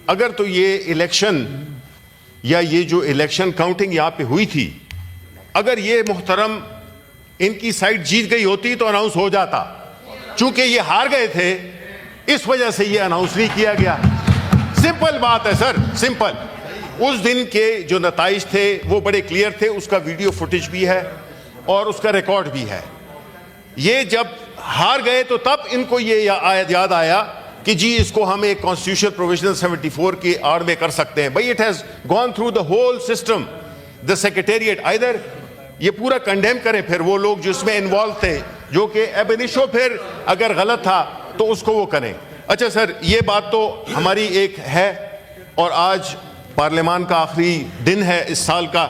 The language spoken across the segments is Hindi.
अगर तो ये इलेक्शन या ये जो इलेक्शन काउंटिंग यहां पे हुई थी, अगर ये मुहतरम इनकी साइड जीत गई होती तो अनाउंस हो जाता। चूंकि ये हार गए थे, इस वजह से ये अनाउंस नहीं किया गया। सिंपल बात है सर, सिंपल। उस दिन के जो नताइज थे वो बड़े क्लियर थे, उसका वीडियो फुटेज भी है और उसका रिकॉर्ड भी है। ये जब हार गए तो तब इनको ये याद आया कि जी इसको हम एक कॉन्स्टिट्यूशनल प्रोविजन 74 की आड़ में कर सकते हैं। भाई, it has gone through the whole system, the secretariat. Either ये पूरा कंडेम करें फिर वो लोग जो इसमें इन्वॉल्व थे, जो कि एब इनिशो फिर अगर गलत था तो उसको वो करें। अच्छा सर, ये बात तो हमारी एक है, और आज पार्लियामान का आखिरी दिन है, इस साल का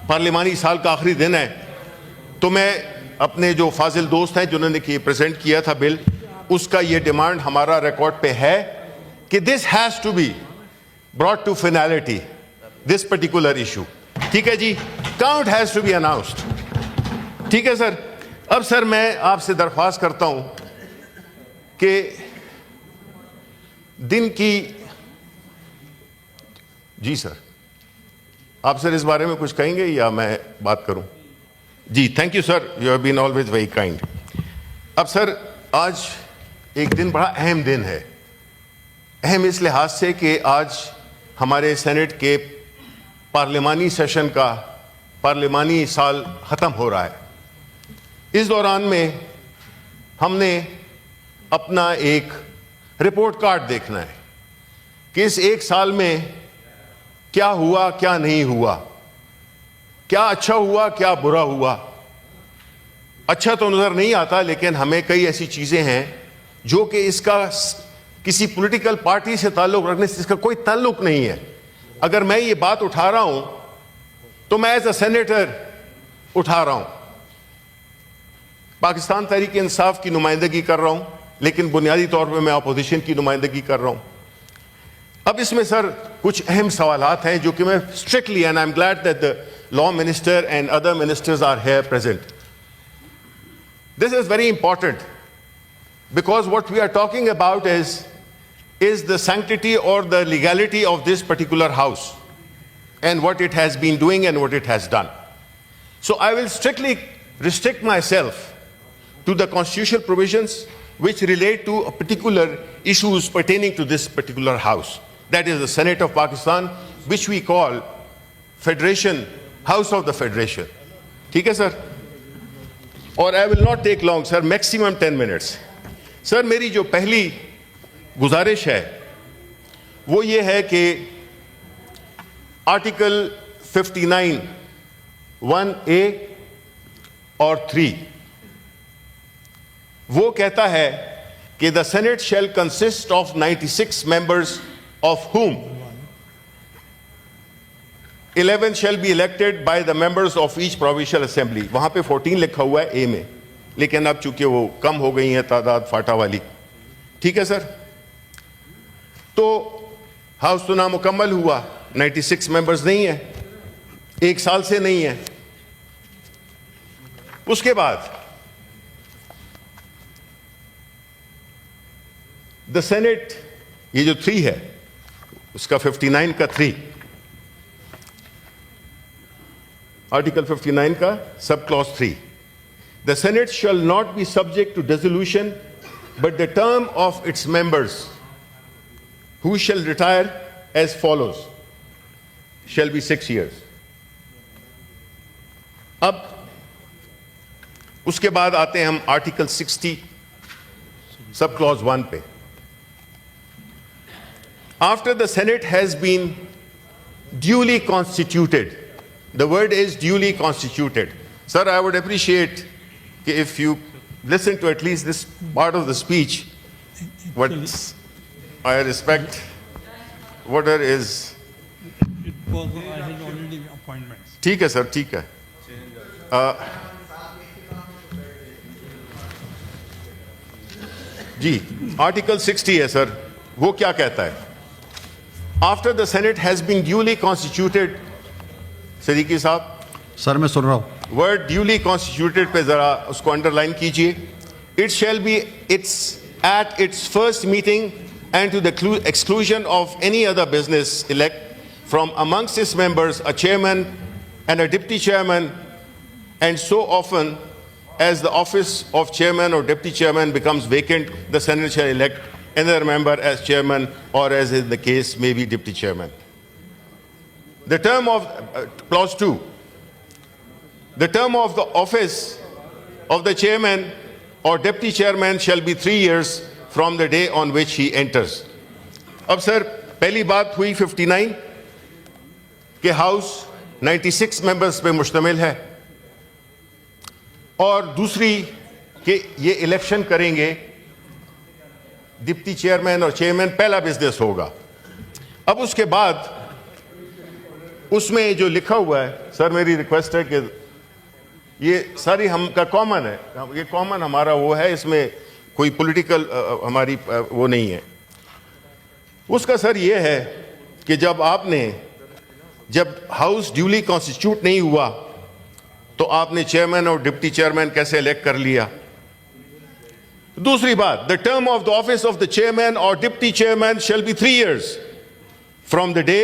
पार्लियामानी साल का आखिरी दिन है। तो मैं अपने जो फाजिल दोस्त हैं जिन्होंने कि प्रेजेंट किया था बिल, उसका ये डिमांड हमारा रिकॉर्ड पे है कि this has to be brought to finality, this particular issue. ठीक है जी, count has to be announced. ठीक है सर। अब सर मैं आपसे दरख्वास्त करता हूं कि दिन की, जी सर, आप सर इस बारे में कुछ कहेंगे या मैं बात करूं? जी, thank you sir, you have been always very kind. अब सर, आज एक दिन बड़ा अहम दिन है। अहम इस लिहाज से कि आज हमारे सेनेट के पार्लियामानी सेशन का पार्लियामानी साल ख़त्म हो रहा है। इस दौरान में हमने अपना एक रिपोर्ट कार्ड देखना है कि इस एक साल में क्या हुआ, क्या नहीं हुआ, क्या अच्छा हुआ, क्या बुरा हुआ। अच्छा तो नजर नहीं आता, लेकिन हमें कई ऐसी चीजें हैं जो कि इसका किसी पॉलिटिकल पार्टी से ताल्लुक रखने से इसका कोई ताल्लुक नहीं है। अगर मैं ये बात उठा रहा हूं तो मैं एज अ सेनेटर उठा रहा हूं, पाकिस्तान तहरीक इंसाफ की नुमाइंदगी कर रहा हूं, लेकिन बुनियादी तौर पर मैं अपोजिशन की नुमाइंदगी कर रहा हूं। अब इसमें सर कुछ अहम सवालात हैं जो कि मैं strictly, and I am glad that the law minister and other ministers are here present. This is very important because what we are talking about is the sanctity or the legality of this particular house and what it has been doing and what it has done. So I will strictly restrict myself to the constitutional provisions which relate to particular issues pertaining to this particular house. That is the Senate of Pakistan, which we call Federation, House of the Federation. ठीक है सर? और I will not take long sir, maximum 10 minutes. Sir, मेरी जो पहली गुजारिश है वो ये है कि आर्टिकल 59 1A और 3 वो कहता है कि the Senate shall consist of 96 members of whom 11 shall be elected by the members of each provincial assembly. वहां पे 14 लिखा हुआ है ए में, लेकिन अब चूंकि वो कम हो गई है तादाद फाटा वाली। ठीक है सर? तो हाउस तो नामुकम्मल हुआ, 96 मेंबर्स नहीं है, एक साल से नहीं है। उसके बाद द सेनेट, ये जो 3 है उसका 59 का 3, आर्टिकल 59 का sub clause 3, the senate shall not be subject to dissolution but the term of its members who shall retire as follows shall be 6 years. अब उसके बाद आते हैं हम आर्टिकल 60 सब क्लॉज 1 पे. After the Senate has been duly constituted, the word is duly constituted. Sir, I would appreciate if you listen to at least this part of the speech. What I respect, whatever is. It was I had already appointments. ठीक है सर, ठीक है. जी, आर्टिकल 60 है सर, वो क्या कहता है? After the Senate has been duly constituted, Siddiqui साहब. सर मैं सुन रहा हूं. Word duly constituted पे जरा उसको अंडरलाइन कीजिए. It shall be at its first meeting and to the exclusion of any other business elect from amongst its members a chairman and a deputy chairman, and so often as the office of chairman or deputy chairman becomes vacant, the Senate shall elect another member as chairman, or as in the case may be deputy chairman. The term of clause 2, the term of the office of the chairman or deputy chairman shall be 3 years from the day on which he enters. अब सर पहली बात हुई 59 के हाउस 96 मेंबर्स पे मुश्तमिल है, और दूसरी कि ये इलेक्शन करेंगे डिप्टी चेयरमैन और चेयरमैन, पहला बिजनेस होगा। अब उसके बाद उसमें जो लिखा हुआ है, सर मेरी रिक्वेस्ट है कि ये सारी हम का कॉमन है, ये कॉमन हमारा वो है, इसमें कोई पॉलिटिकल हमारी वो नहीं है। उसका सर ये है कि जब हाउस ड्यूली कॉन्स्टिट्यूट नहीं हुआ तो आपने चेयरमैन और डिप्टी चेयरमैन कैसे इलेक्ट कर लिया। दूसरी बात, the term of the office of the chairman और deputy chairman shall be 3 years from the day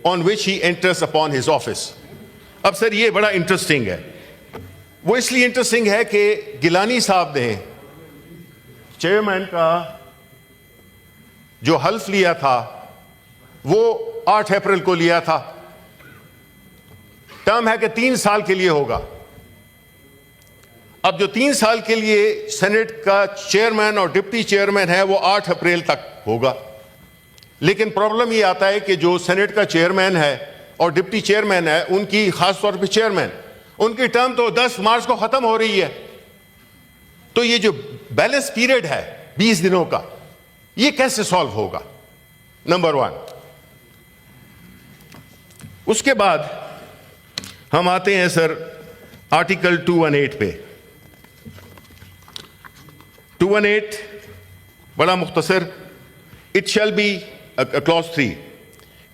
on which he enters upon his office. अब सर ये बड़ा इंटरेस्टिंग है, वो इसलिए इंटरेस्टिंग है कि गिलानी साहब ने चेयरमैन का जो हल्फ लिया था वो 8 अप्रैल को लिया था। टर्म है कि 3 साल के लिए होगा। अब जो 3 साल के लिए सेनेट का चेयरमैन और डिप्टी चेयरमैन है वो 8 अप्रैल तक होगा, लेकिन प्रॉब्लम ये आता है कि जो सेनेट का चेयरमैन है और डिप्टी चेयरमैन है, उनकी खासतौर पर चेयरमैन, उनकी टर्म तो 10 मार्च को खत्म हो रही है। तो ये जो बैलेंस पीरियड है 20 दिनों का, ये कैसे सॉल्व होगा, नंबर 1। उसके बाद हम आते हैं सर आर्टिकल 218 पे। 218 बड़ा मुख्तसर, it shall be clause 3,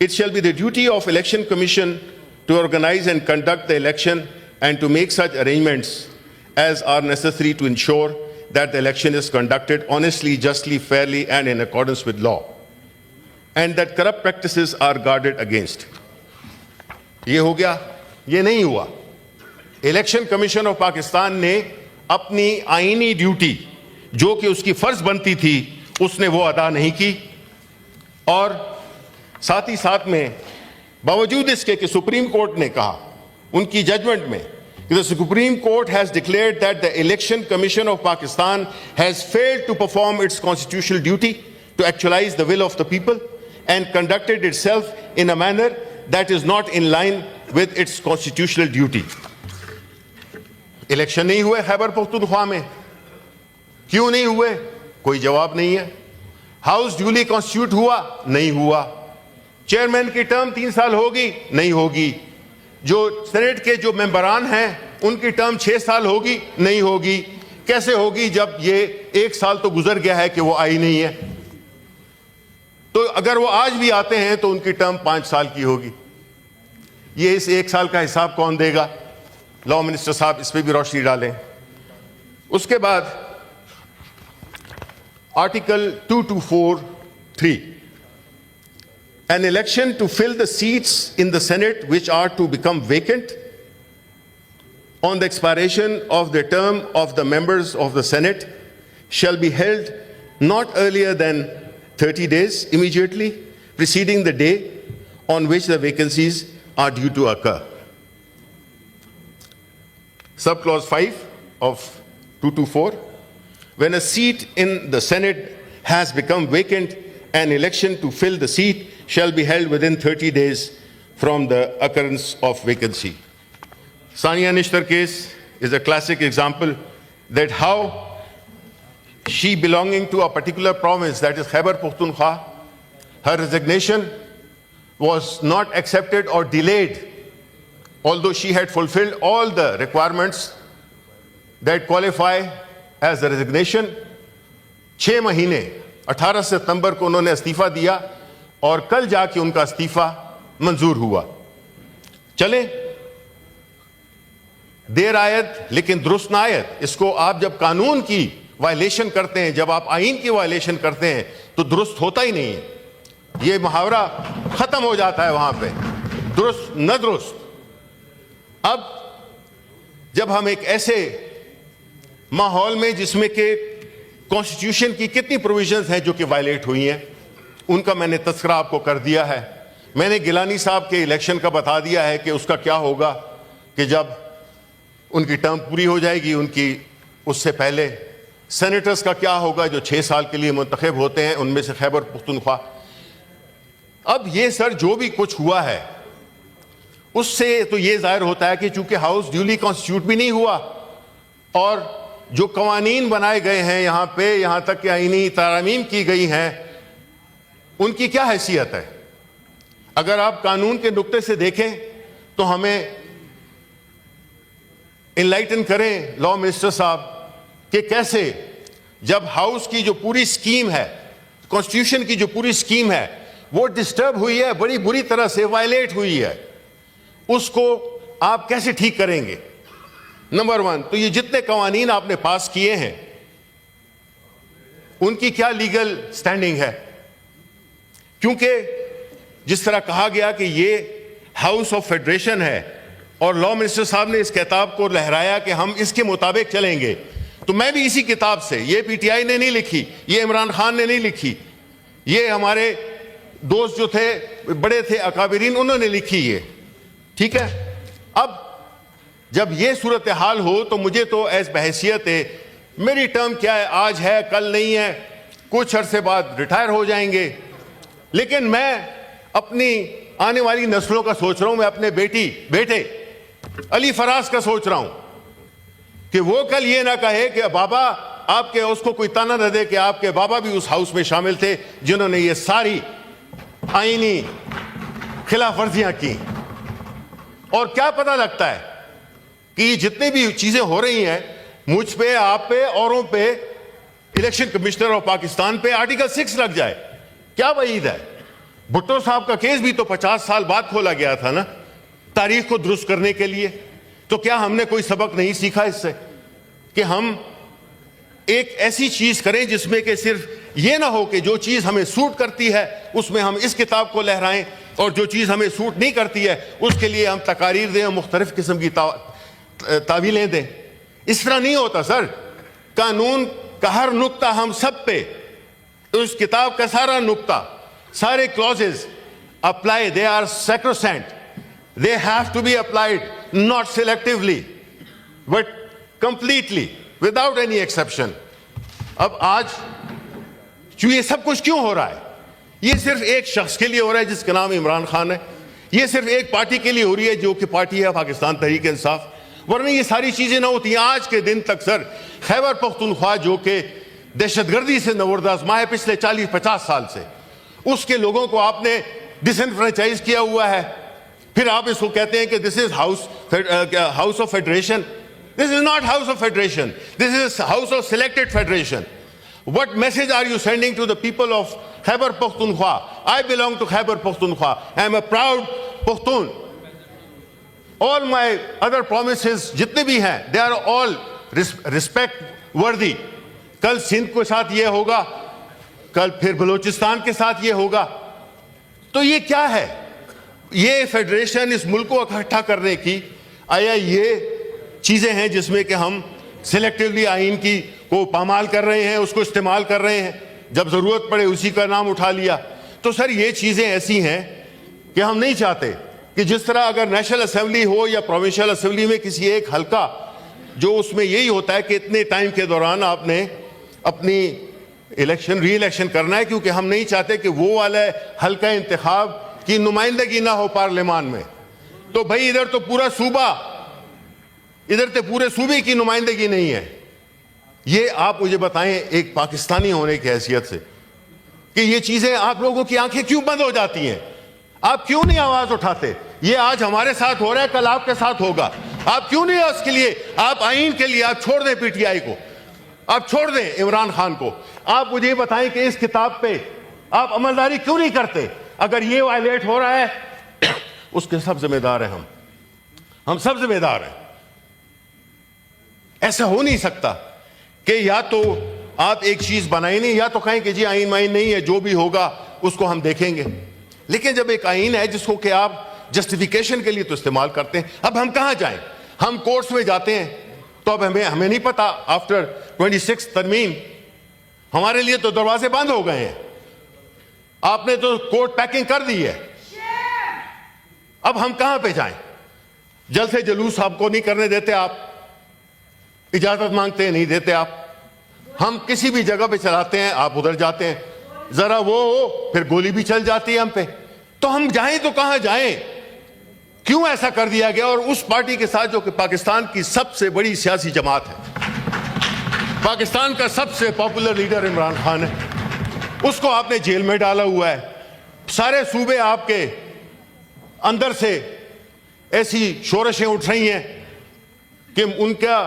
it shall be the duty of election commission to organize and conduct the election and to make such arrangements as are necessary to ensure that the election is conducted honestly, justly, fairly and in accordance with law, and that corrupt practices are guarded against. ये हो गया, ये नहीं हुआ। इलेक्शन कमीशन ऑफ पाकिस्तान ने अपनी आईनी ड्यूटी जो कि उसकी फर्ज बनती थी उसने वो अदा नहीं की, और साथ ही साथ में बावजूद इसके कि सुप्रीम कोर्ट ने कहा उनकी जजमेंट में कि the supreme court has declared that the election commission of Pakistan has failed to perform its constitutional duty to actualise the will of the people and conducted itself in a manner that is not in line with its constitutional duty. Election नहीं हुए खैबर पख्तूनख्वा में, क्यों नहीं हुए, कोई जवाब नहीं है। हाउस ड्यूली कॉन्स्टिट्यूट हुआ, नहीं हुआ। चेयरमैन की टर्म 3 साल होगी, नहीं होगी। जो सेनेट के जो मेंबरान हैं उनकी टर्म 6 साल होगी, नहीं होगी। कैसे होगी जब ये 1 साल तो गुजर गया है कि वो आई नहीं है। तो अगर वो आज भी आते हैं तो उनकी टर्म 5 साल की होगी। ये इस 1 साल का हिसाब कौन देगा? लॉ मिनिस्टर साहब इस पर भी रोशनी डालें। उसके बाद article 224(3), an election to fill the seats in the Senate which are to become vacant on the expiration of the term of the members of the Senate shall be held not earlier than 30 days immediately preceding the day on which the vacancies are due to occur. Subclause 5 of 224, when a seat in the Senate has become vacant, an election to fill the seat shall be held within 30 days from the occurrence of vacancy. Sania Nishtar case is a classic example that how she, belonging to a particular province, that is Khyber Pakhtunkhwa, her resignation was not accepted or delayed, although she had fulfilled all the requirements that qualify as a resignation. 6 महीने 18 सितंबर को उन्होंने इस्तीफा दिया और कल जाके उनका इस्तीफा मंजूर हुआ। चले, देर आयत लेकिन दुरुस्त ना आयत। इसको आप जब कानून की वायलेशन करते हैं, जब आप आईन की वायलेशन करते हैं, तो दुरुस्त होता ही नहीं है। ये मुहावरा खत्म हो जाता है वहां पे, दुरुस्त न दुरुस्त। अब जब हम एक ऐसे माहौल में जिसमें के कॉन्स्टिट्यूशन की कितनी प्रोविजंस हैं जो कि वायलेट हुई हैं, उनका मैंने तस्करा आपको कर दिया है। मैंने गिलानी साहब के इलेक्शन का बता दिया है कि उसका क्या होगा कि जब उनकी टर्म पूरी हो जाएगी, उनकी उससे पहले सेनेटर्स का क्या होगा जो 6 साल के लिए मुंतखब होते हैं, उनमें से खैबर पख्तूनख्वा। अब ये सर जो भी कुछ हुआ है उससे तो ये जाहिर होता है कि चूंकि हाउस ड्यूली कॉन्स्टिट्यूट भी नहीं हुआ और जो कवानीन बनाए गए हैं यहां पे, यहां तक कि आईनी तारामीम की गई हैं, उनकी क्या हैसियत है। अगर आप कानून के नुक्ते से देखें तो हमें इनलाइटन करें लॉ मिनिस्टर साहब कि कैसे जब हाउस की जो पूरी स्कीम है, कॉन्स्टिट्यूशन की जो पूरी स्कीम है, वो डिस्टर्ब हुई है, बड़ी बुरी तरह से वायलेट हुई है, उसको आप कैसे ठीक करेंगे। नंबर 1 तो ये जितने कवानीन आपने पास किए हैं उनकी क्या लीगल स्टैंडिंग है, क्योंकि जिस तरह कहा गया कि ये हाउस ऑफ फेडरेशन है और लॉ मिनिस्टर साहब ने इस किताब को लहराया कि हम इसके मुताबिक चलेंगे, तो मैं भी इसी किताब से, ये पीटीआई ने नहीं लिखी, ये इमरान खान ने नहीं लिखी, ये हमारे दोस्त जो थे बड़े थे अकाबिरीन, उन्होंने लिखी ये, ठीक है। अब जब ये सूरत हाल हो तो मुझे तो एज बहैसियत है, मेरी टर्म क्या है, आज है कल नहीं है, कुछ अरसे बाद रिटायर हो जाएंगे, लेकिन मैं अपनी आने वाली नस्लों का सोच रहा हूं। मैं अपने बेटे अली फराज का सोच रहा हूं कि वो कल ये ना कहे कि बाबा आपके, उसको कोई ताना न दे कि आपके बाबा भी उस हाउस में शामिल थे जिन्होंने ये सारी आईनी खिलाफ वर्जियां की। और क्या पता लगता है कि जितनी भी चीजें हो रही हैं, मुझ पे, आप पे, औरों पे, इलेक्शन कमिश्नर ऑफ पाकिस्तान पे आर्टिकल 6 लग जाए, क्या वईद है। भुट्टो साहब का केस भी तो 50 साल बाद खोला गया था ना, तारीख को दुरुस्त करने के लिए। तो क्या हमने कोई सबक नहीं सीखा इससे कि हम एक ऐसी चीज करें जिसमें कि सिर्फ ये ना हो कि जो चीज हमें सूट करती है उसमें हम इस किताब को लहराएं और जो चीज हमें सूट नहीं करती है उसके लिए हम तकारीर दें, मुख्तलिफ किस्म की तावीलें दें। इस तरह नहीं होता सर। कानून का हर नुक्ता हम सब पे, उस किताब का सारा नुक्ता, सारे clauses apply, they are sacrosanct, they have to be applied not selectively but completely without any exception. अब आज ये सब कुछ क्यों हो रहा है? ये सिर्फ एक शख्स के लिए हो रहा है जिसका नाम इमरान खान है, ये सिर्फ एक पार्टी के लिए हो रही है जो कि पार्टी है पाकिस्तान तहरीक इंसाफ, वरना ये सारी चीजें ना होती। आज के दिन तक सर खैबर पख्तूनख्वा जो कि दहशतगर्दी से नवरद आज़मा है पिछले 40-50 साल से, उसके लोगों को आपने डिसएनफ्रेंचाइज किया हुआ है। फिर आप इसको कहते हैं कि this is house of federation. This is not house of federation, this is house of selected federation. What message are you sending to the people of Khyber Pakhtunkhwa? I belong to Khyber Pakhtunkhwa. I am a proud Pakhtun. All my other promises जितने भी हैं, they are all respect worthy. कल सिंध के साथ ये होगा, कल फिर बलूचिस्तान के साथ ये होगा। तो ये क्या है? ये फेडरेशन इस मुल्क को इकट्ठा करने की, आया ये चीजें हैं जिसमें कि हम सिलेक्टिवली आइन की को पामाल कर रहे हैं, उसको इस्तेमाल कर रहे हैं, जब जरूरत पड़े उसी का नाम उठा लिया। तो सर ये चीजें ऐसी हैं कि हम नहीं चाहते कि जिस तरह अगर नेशनल असेंबली हो या प्रोविंशियल असेंबली में किसी एक हल्का, जो उसमें यही होता है कि इतने टाइम के दौरान आपने अपनी री इलेक्शन करना है, क्योंकि हम नहीं चाहते कि वो वाला हल्का इंतखाब की नुमाइंदगी ना हो पार्लियामान में। तो भाई इधर तो पूरा सूबा, इधर तो पूरे सूबे की नुमाइंदगी नहीं है। ये आप मुझे बताएं एक पाकिस्तानी होने की हैसियत से कि ये चीजें आप लोगों की आंखें क्यों बंद हो जाती हैं? आप क्यों नहीं आवाज उठाते? ये आज हमारे साथ हो रहा है, कल आपके साथ होगा। आप क्यों नहीं उसके लिए, आप आइन के लिए आप छोड़ दें पीटीआई को, आप छोड़ दें इमरान खान को। आप मुझे बताएं कि इस किताब पे आप अमलदारी क्यों नहीं करते? अगर ये वायलेट हो रहा है उसके सब जिम्मेदार हैं हम सब जिम्मेदार हैं। ऐसा हो नहीं सकता कि या तो आप एक चीज बनाई नहीं, या तो कहें कि जी आइन माइन नहीं है, जो भी होगा उसको हम देखेंगे। लेकिन जब एक आइन है जिसको कि आप जस्टिफिकेशन के लिए तो इस्तेमाल करते हैं, अब हम कहां जाएं? हम कोर्ट्स में जाते हैं तो अब हमें नहीं पता, आफ्टर 26 तरमीम हमारे लिए तो दरवाजे बंद हो गए हैं। आपने तो कोर्ट पैकिंग कर दी है, अब हम कहां पे जाएं? जल्द से जुलूस आपको नहीं करने देते, आप इजाजत मांगते हैं, नहीं देते आप। हम किसी भी जगह पे चलाते हैं, आप उधर जाते हैं, जरा वो हो फिर गोली भी चल जाती है हम पे। तो हम जाएं तो कहां जाएं? क्यों ऐसा कर दिया गया? और उस पार्टी के साथ जो कि पाकिस्तान की सबसे बड़ी सियासी जमात है, पाकिस्तान का सबसे पॉपुलर लीडर इमरान खान है, उसको आपने जेल में डाला हुआ है। सारे सूबे आपके अंदर से ऐसी शोरशें उठ रही हैं कि उनका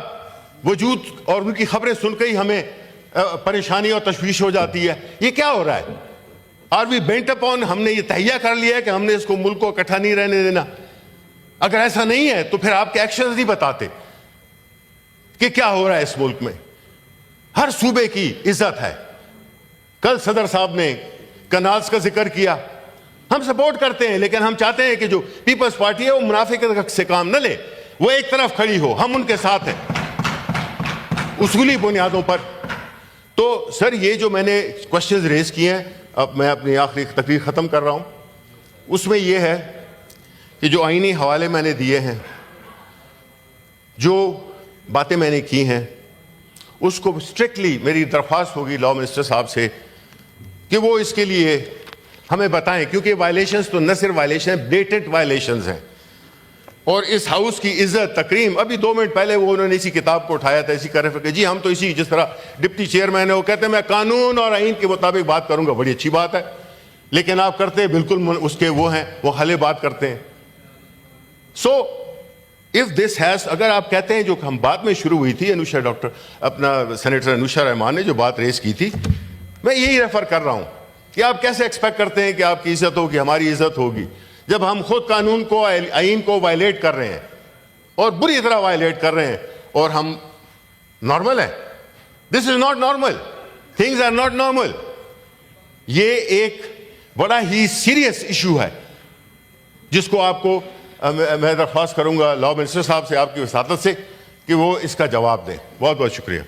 वजूद और उनकी खबरें सुनकर ही हमें परेशानी और तशवीश हो जाती है। ये क्या हो रहा है? आर वी बेंट अपॉन, हमने ये तहिया कर लिया है कि हमने इसको मुल्क को इकट्ठा नहीं रहने देना। अगर ऐसा नहीं है तो फिर आपके एक्शंस नहीं बताते कि क्या हो रहा है इस मुल्क में। हर सूबे की इज्जत है। कल सदर साहब ने कनाल्स का जिक्र किया, हम सपोर्ट करते हैं, लेकिन हम चाहते हैं कि जो पीपल्स पार्टी है वो मुनाफिक से काम न ले, वो एक तरफ खड़ी हो, हम उनके साथ हैं उसूली बुनियादों पर। तो सर ये जो मैंने क्वेश्चंस रेज किए हैं, अब मैं अपनी आखिरी तकरीर ख़त्म कर रहा हूं, उसमें यह है कि जो आईनी हवाले मैंने दिए हैं, जो बातें मैंने की हैं, उसको स्ट्रिक्टली मेरी दरख्वास्त होगी लॉ मिनिस्टर साहब से कि वो इसके लिए हमें बताएं, क्योंकि वायलेशंस तो न सिर्फ वायलेशन है, ब्लेटेंट वायलेशंस हैं। और इस हाउस की इज्जत तकरीम, अभी 2 मिनट पहले वो उन्होंने इसी किताब को उठाया था, इसी कर कि जी हम तो इसी, जिस तरह डिप्टी चेयरमैन है वो कहते हैं मैं कानून और आइन के मुताबिक बात करूंगा, बड़ी अच्छी बात है, लेकिन आप करते हैं बिल्कुल उसके वो हैं, वो हले बात करते हैं। सो इफ दिस हैज, अगर आप कहते हैं जो हम बात में शुरू हुई थी, अनुषा डॉक्टर अपना सेनेटर अनुषा रहमान ने जो बात रेस की थी, मैं यही रेफर कर रहा हूं कि आप कैसे एक्सपेक्ट करते हैं कि आपकी इज्जत होगी, हमारी इज्जत होगी, जब हम खुद कानून को, आइन को वायलेट कर रहे हैं और बुरी तरह वायलेट कर रहे हैं, और हम नॉर्मल है? This is not normal, things are not normal. ये एक बड़ा ही सीरियस इशू है जिसको आपको मैं दरख्वास्त करूंगा लॉ मिनिस्टर साहब से, आपकी वसातत से, कि वो इसका जवाब दें। बहुत बहुत शुक्रिया।